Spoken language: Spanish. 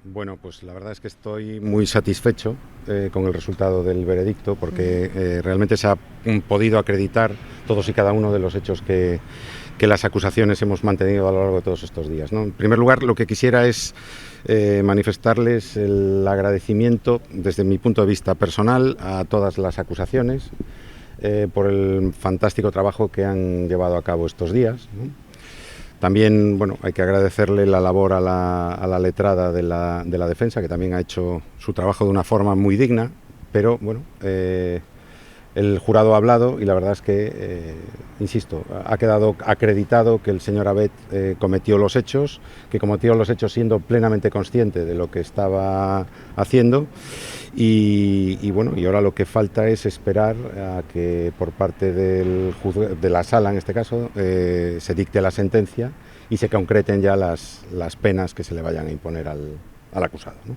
Bueno, pues la verdad es que estoy muy satisfecho con el resultado del veredicto porque realmente se ha podido acreditar todos y cada uno de los hechos que las acusaciones hemos mantenido a lo largo de todos estos días, ¿no? En primer lugar, lo que quisiera es manifestarles el agradecimiento desde mi punto de vista personal a todas las acusaciones por el fantástico trabajo que han llevado a cabo estos días, ¿no? También, bueno, hay que agradecerle la labor a la letrada de la defensa, que también ha hecho su trabajo de una forma muy digna, pero bueno, el jurado ha hablado y la verdad es que, insisto, ha quedado acreditado que el señor Abet cometió los hechos siendo plenamente consciente de lo que estaba haciendo y bueno, y ahora lo que falta es esperar a que por parte de la sala, en este caso, se dicte la sentencia y se concreten ya las penas que se le vayan a imponer al acusado, ¿no?